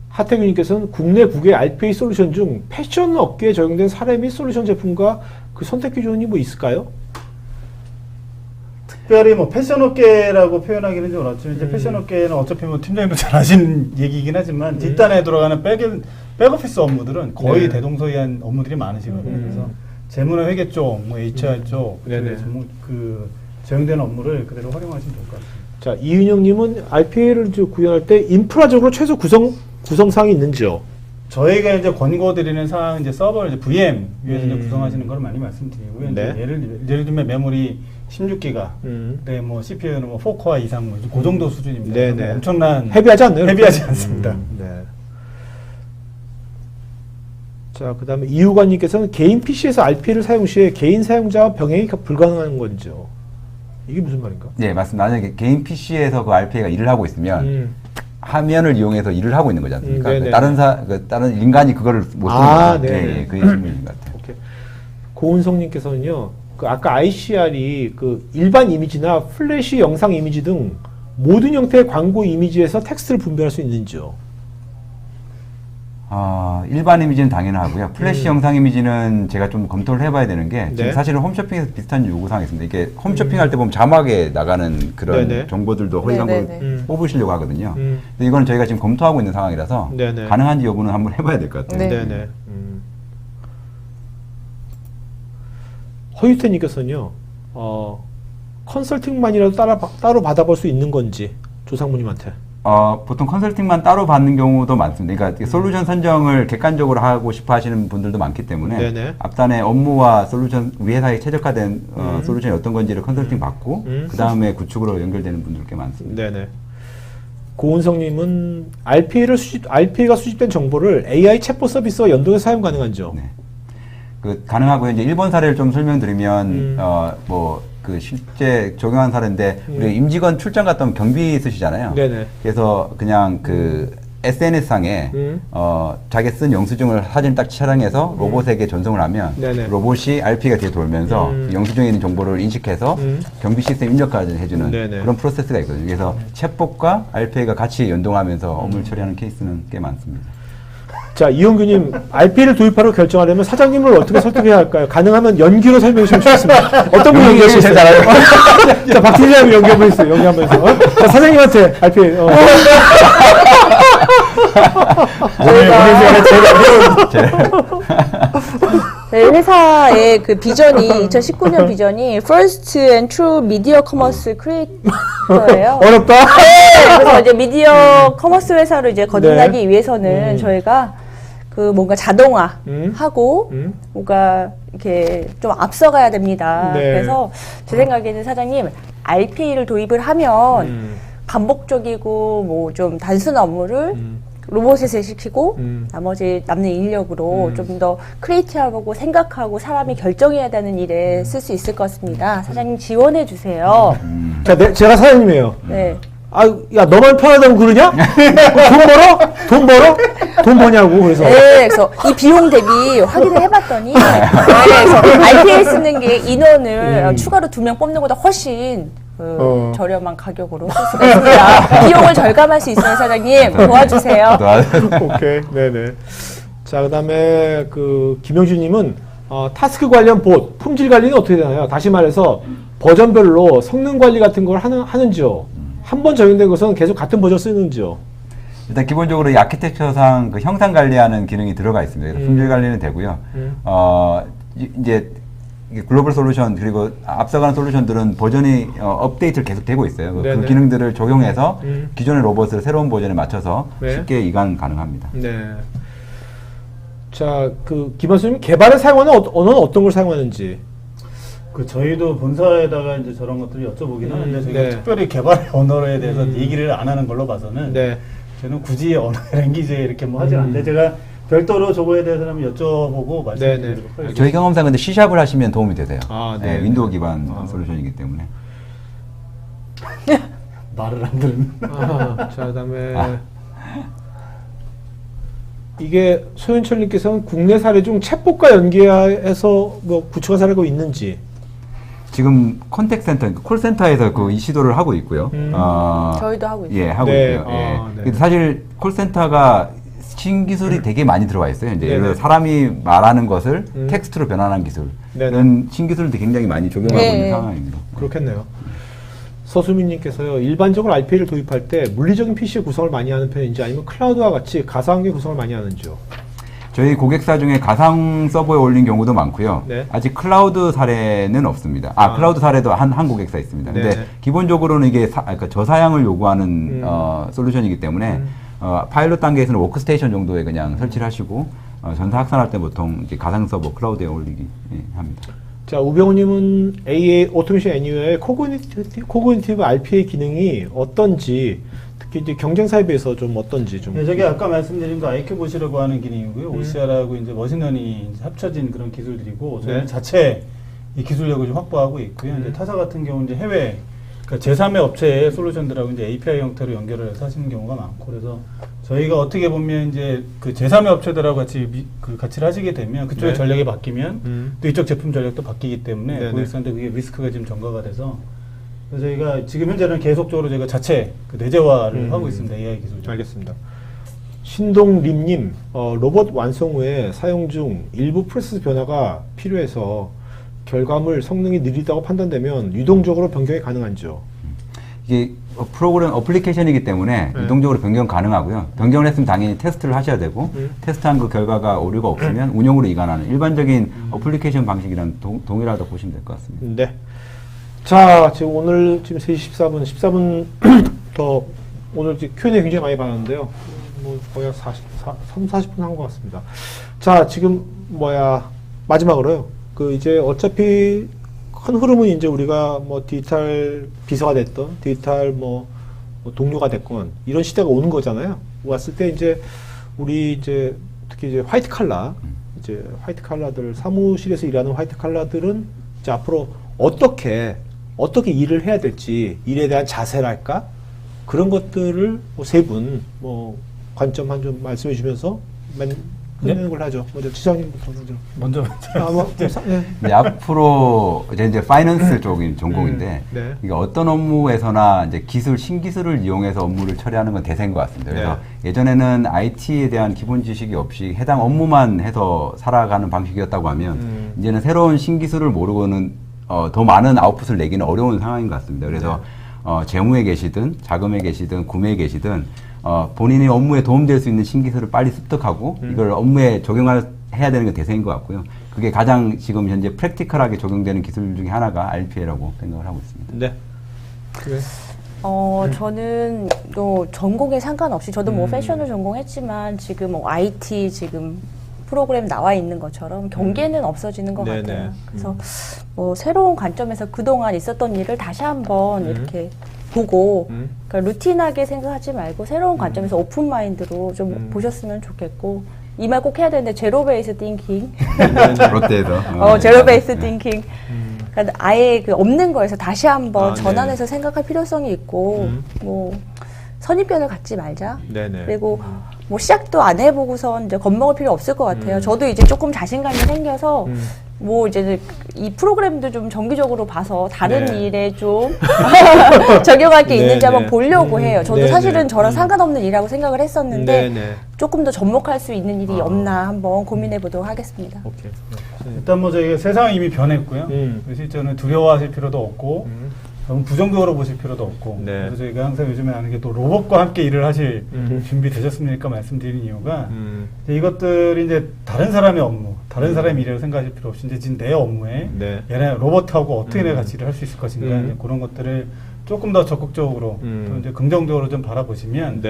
하태규님께서는 국내 국외 RPA 솔루션 중 패션 업계에 적용된 사례 및 솔루션 제품과 그 선택 기준이 뭐 있을까요? 특별히 뭐 패션 업계라고 표현하기는 좀 어렵지만 이제 패션 업계는 어차피 뭐 팀장님도 잘 아시는 얘기이긴 하지만 뒷단에 들어가는 백오피스 업무들은 거의 네. 대동소이한 업무들이 많으시거든요. 그래서 재무나 회계 쪽, 뭐 HR 쪽, 네네. 그 적용되는 업무를 그대로 활용하시면 될 것 같습니다. 자, 이윤영님은 RPA를 구현할 때 인프라적으로 최소 구성사항이 있는지요? 저희가 이제 권고드리는 사항 이제 서버를 이제 VM 위에서 이제 구성하시는 걸 많이 말씀드리고요. 네. 이제 예를 들면 메모리 16기가, 네, 뭐 CPU는 뭐 4코어 이상 뭐 그 정도 수준입니다. 네네. 엄청난 헤비하지 않나요? 헤비하지 않습니다. 네. 자, 그 다음에 이우관님께서는 개인 PC에서 RPA를 사용 시에 개인 사용자와 병행이 불가능한 건지요? 이게 무슨 말인가? 네, 맞습니다. 만약에 개인 PC에서 그 RPA가 일을 하고 있으면 화면을 이용해서 일을 하고 있는 거지 않습니까? 네네. 다른 인간이 그거를 못 쓰는 아, 거죠. 네네. 예, 그게 질문인 것 같아요. 오케이. 고은성님께서는요, 그 아까 ICR이 그 일반 이미지나 플래시 영상 이미지 등 모든 형태의 광고 이미지에서 텍스트를 분별할 수 있는지요? 일반 이미지는 당연하고요. 플래시 영상 이미지는 제가 좀 검토를 해봐야 되는 게 지금 네. 사실은 홈쇼핑에서 비슷한 요구사항이 있습니다. 이게 홈쇼핑 할 때 보면 자막에 나가는 그런 네네. 정보들도 허위광고를 네네네. 뽑으시려고 하거든요. 근데 이건 저희가 지금 검토하고 있는 상황이라서 네네. 가능한지 여부는 한번 해봐야 될 것 같아요. 네. 네네. 허유태님께서는요, 컨설팅만이라도 따로 받아볼 수 있는 건지 조상무님한테. 보통 컨설팅만 따로 받는 경우도 많습니다. 그러니까 솔루션 선정을 객관적으로 하고 싶어 하시는 분들도 많기 때문에 네네. 앞단에 업무와 솔루션, 우리 회사에 최적화된 솔루션이 어떤 건지를 컨설팅 받고 그 다음에 구축으로 연결되는 분들 꽤 많습니다. 네네. 고은성님은 RPA가 수집된 정보를 AI 챗봇 서비스와 연동해서 사용 가능한죠? 네. 가능하고요. 이제 일본 사례를 좀 설명드리면, 실제 적용한 사례인데, 우리 임직원 출장 갔다 오면 경비 쓰시잖아요. 네네. 그래서 그냥 SNS상에, 자기 쓴 영수증을 사진 딱 촬영해서 로봇에게 전송을 하면, 네네. 로봇이 RP가 뒤에 돌면서 영수증에 있는 정보를 인식해서 경비 시스템 입력까지 해주는 네네. 그런 프로세스가 있거든요. 그래서 챗봇과 RPA가 같이 연동하면서 업무를 처리하는 케이스는 꽤 많습니다. 자, 이용규님, RPA를 도입하러 결정하려면 사장님을 어떻게 설득해야 할까요? 가능하면 연기로 설명해 주시면 좋겠습니다. 어떤 분이 연기할 수 있어요? 자, 박 팀장님 연기 한번 해주세요. 연기 한번 해서. 자, 사장님한테 RPA. 저희 회사의 그 비전이 2019년 비전이 First and True Media Commerce Creator예요. 어렵다? 네, 그래서 이제 미디어 커머스 회사로 이제 거듭나기 네. 위해서는 저희가 뭔가 자동화하고 뭔가 이렇게 좀 앞서가야 됩니다. 네. 그래서 제 생각에는 사장님 RPA를 도입을 하면 반복적이고 뭐 좀 단순한 업무를 로봇에 시키고 나머지 남는 인력으로 좀 더 크리에이티브하고 생각하고 사람이 결정해야 되는 일에 쓸 수 있을 것 같습니다. 사장님 지원해 주세요. 자, 제가 사장님이에요. 네. 아, 야, 너만 편하다고 그러냐? 돈 벌어? 돈 벌어? 돈 버냐고, 그래서. 네, 그래서 이 비용 대비 확인을 해봤더니, 그래서 RPA 쓰는 게 인원을 추가로 2명 뽑는 것보다 훨씬 저렴한 가격으로 쓸 수가 있습니다. 비용을 절감할 수 있어요, 사장님. 도와주세요. 오케이, 네네. 자, 그 다음에 김영준님은 타스크 관련 봇, 품질 관리는 어떻게 되나요? 다시 말해서 버전별로 성능 관리 같은 걸 하는지요? 한 번 적용된 것은 계속 같은 버전 쓰는지요? 일단 기본적으로 이 아키텍처상 형상 관리하는 기능이 들어가 있습니다. 그래서 품질 관리는 되고요. 이제 글로벌 솔루션 그리고 앞서가는 솔루션들은 버전이 업데이트를 계속 되고 있어요. 네네. 그 기능들을 적용해서 기존의 로봇을 새로운 버전에 맞춰서 네. 쉽게 이관 가능합니다. 네. 자, 김한수님 개발에 사용하는 언어는 어떤 걸 사용하는지? 저희도 본사에다가 이제 저런 것들을 여쭤보긴 하는데 저희가 네. 특별히 개발 언어에 대해서 얘기를 안 하는 걸로 봐서는 네. 저는 굳이 언어 랭귀지에 이렇게 뭐 하진 않는데 제가 별도로 저거에 대해서는 한번 여쭤보고 말씀드리도록 하겠습니다. 저희 경험상 근데 C샵을 하시면 도움이 되세요. 아, 네. 네, 윈도우 기반 솔루션이기 때문에. 말을 안 듣는. 자, 그다음에 이게 소윤철님께서는 국내 사례 중 챗봇과 연계해서 뭐 구축한 사례가 있는지. 지금 컨택센터, 콜센터에서 이 시도를 하고 있고요. 저희도 하고 있어요. 예, 하고 네. 있고요. 예. 네. 근데 사실 콜센터가 신기술이 되게 많이 들어와 있어요. 이제 예를 들어 네네. 사람이 말하는 것을 텍스트로 변환하는 기술. 네네. 이런 신기술도 굉장히 많이 적용하고 네. 있는 상황입니다. 그렇겠네요. 서수민님께서요, 일반적으로 RPA를 도입할 때 물리적인 PC의 구성을 많이 하는 편인지 아니면 클라우드와 같이 가상의 구성을 많이 하는지요? 저희 고객사 중에 가상 서버에 올린 경우도 많고요. 네. 아직 클라우드 사례는 없습니다. 클라우드 사례도 한 고객사 있습니다. 근데 네네. 기본적으로는 이게 그러니까 저사양을 요구하는 솔루션이기 때문에 파일럿 단계에서는 워크스테이션 정도에 그냥 설치를 하시고 전사 확산할 때 보통 이제 가상 서버 클라우드에 올리기 합니다. 자, 우병우님은 AA 오토메이션 애니어의 코그니티브 RPA 기능이 어떤지, 특히 이제 경쟁사에 비해서 좀 어떤지 좀. 네, 저게 아까 말씀드린 거 IQ 보시라고 하는 기능이고요. OCR하고 이제 머신러닝이 이제 합쳐진 그런 기술들이고 저희는 네. 자체 이 기술력을 좀 확보하고 있고요. 이제 타사 같은 경우는 이제 해외 그러니까 제3의 업체의 솔루션들하고 이제 API 형태로 연결을 해서 하시는 경우가 많고 그래서 저희가 어떻게 보면 이제 그 제3의 업체들하고 같이 같이 하시게 되면 그쪽의 네. 전략이 바뀌면 또 이쪽 제품 전략도 바뀌기 때문에 네네. 고객사한테 그게 리스크가 좀 전가가 돼서 그래서 저희가 지금 현재는 계속적으로 저희가 자체 내재화를 하고 있습니다. AI 기술. 알겠습니다. 신동림님, 로봇 완성 후에 사용 중 일부 프로세스 변화가 필요해서 결과물 성능이 느리다고 판단되면 유동적으로 변경이 가능한지요? 이게 프로그램 어플리케이션이기 때문에 유동적으로 변경 가능하고요. 변경을 했으면 당연히 테스트를 하셔야 되고 테스트한 그 결과가 오류가 없으면 운영으로 이관하는 일반적인 어플리케이션 방식이랑 동일하다고 보시면 될 것 같습니다. 네. 자, 지금 오늘 지금 3시 14분 더 오늘 이제 Q&A 굉장히 많이 받았는데요. 뭐 거의 한 40분 한 것 같습니다. 자, 지금 마지막으로요. 그 이제 어차피 큰 흐름은 이제 우리가 뭐 디지털 비서가 됐던 디지털 뭐 동료가 됐건 이런 시대가 오는 거잖아요. 왔을 때 이제 우리 이제 특히 이제 화이트 칼라들 사무실에서 일하는 화이트 칼라들은 이제 앞으로 어떻게 일을 해야 될지 일에 대한 자세랄까 그런 것들을 세 분 관점 한 좀 말씀해 주면서 끝내는 걸 하죠. 먼저 지장님부터 먼저. 네, 앞으로 이제 파이낸스 쪽인 전공인데 네. 이게 어떤 업무에서나 이제 신기술을 이용해서 업무를 처리하는 건 대세인 것 같습니다. 그래서 예전에는 IT에 대한 기본 지식이 없이 해당 업무만 해서 살아가는 방식이었다고 하면 이제는 새로운 신기술을 모르고는 더 많은 아웃풋을 내기는 어려운 상황인 것 같습니다. 그래서 재무에 계시든 자금에 계시든 구매에 계시든 본인의 업무에 도움될 수 있는 신기술을 빨리 습득하고 이걸 업무에 적용해야 되는 게 대세인 것 같고요. 그게 가장 지금 현재 프랙티컬하게 적용되는 기술 중에 하나가 RPA라고 생각을 하고 있습니다. 네. 그래. 저는 또 전공에 상관없이 저도 뭐 패션을 전공했지만 지금 뭐 IT 지금 프로그램 나와 있는 것처럼 경계는 없어지는 것 같아요. 그래서 뭐 새로운 관점에서 그동안 있었던 일을 다시 한번 이렇게 보고 그러니까 루틴하게 생각하지 말고 새로운 관점에서 오픈 마인드로 좀 보셨으면 좋겠고 이 말 꼭 해야 되는데 제로 베이스 띵킹 롯데에서 제로 베이스 띵킹 그러니까 아예 그 없는 거에서 다시 한번 전환해서 생각할 필요성이 있고 뭐 선입견을 갖지 말자. 그리고 뭐 시작도 안 해보고선 이제 겁먹을 필요 없을 것 같아요. 저도 이제 조금 자신감이 생겨서 뭐 이제 이 프로그램도 좀 정기적으로 봐서 다른 일에 좀 적용할 게 있는지 한번 보려고 해요. 저도 사실은 저랑 상관없는 일이라고 생각을 했었는데 조금 더 접목할 수 있는 일이 없나 한번 고민해 보도록 하겠습니다. 오케이. 일단 뭐 저희가 세상이 이미 변했고요. 실제로는 두려워하실 필요도 없고 너무 부정적으로 보실 필요도 없고 그래서 저희가 항상 요즘에 하는 게 또 로봇과 함께 일을 하실 준비 되셨습니까 말씀드리는 이유가 이제 이것들이 이제 다른 사람의 업무, 다른 사람의 일이라고 생각하실 필요 없이 이제 지금 내 업무에 얘네 로봇하고 어떻게 내가 같이 일을 할 수 있을 것인가 이제 그런 것들을 조금 더 적극적으로 또 이제 긍정적으로 좀 바라보시면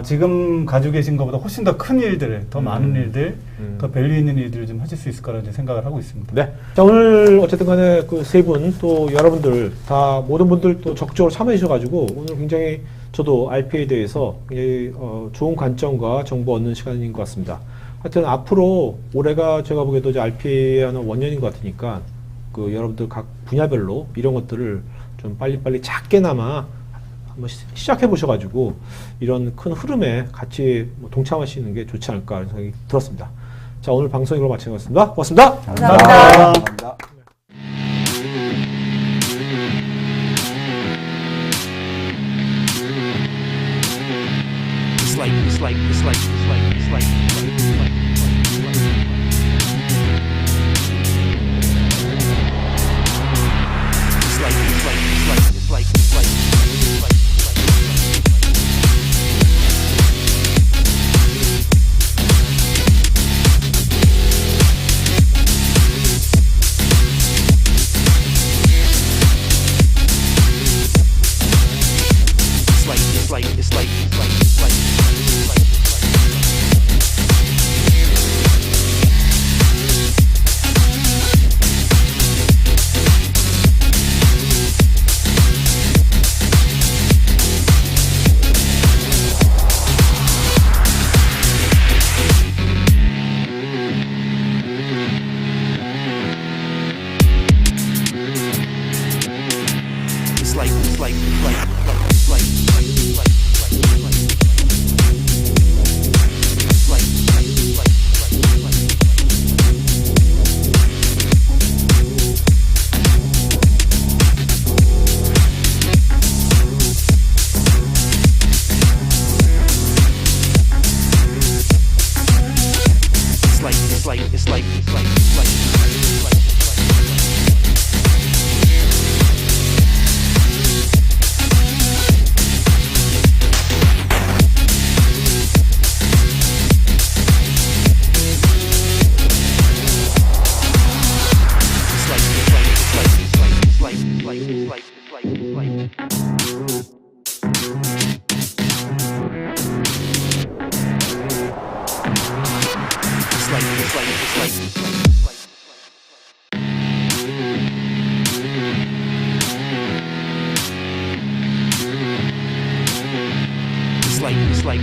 지금 가지고 계신 것보다 훨씬 더 큰 일들, 더 많은 일들, 더 밸류 있는 일들을 좀 하실 수 있을 거라고 생각을 하고 있습니다. 네. 자, 오늘 어쨌든 간에 그 세 분 또 여러분들 다 모든 분들 또 적극적으로 참여해 주셔가지고 오늘 굉장히 저도 RPA에 대해서 좋은 관점과 정보 얻는 시간인 것 같습니다. 하여튼 앞으로 올해가 제가 보기에도 이제 RPA 하는 원년인 것 같으니까 그 여러분들 각 분야별로 이런 것들을 좀 빨리빨리 작게나마 한번 시작해 보셔가지고 이런 큰 흐름에 같이 동참하시는 게 좋지 않을까 하는 생각이 들었습니다. 자, 오늘 방송 이걸로 마치는 것 같습니다. 고맙습니다. 감사합니다. It's like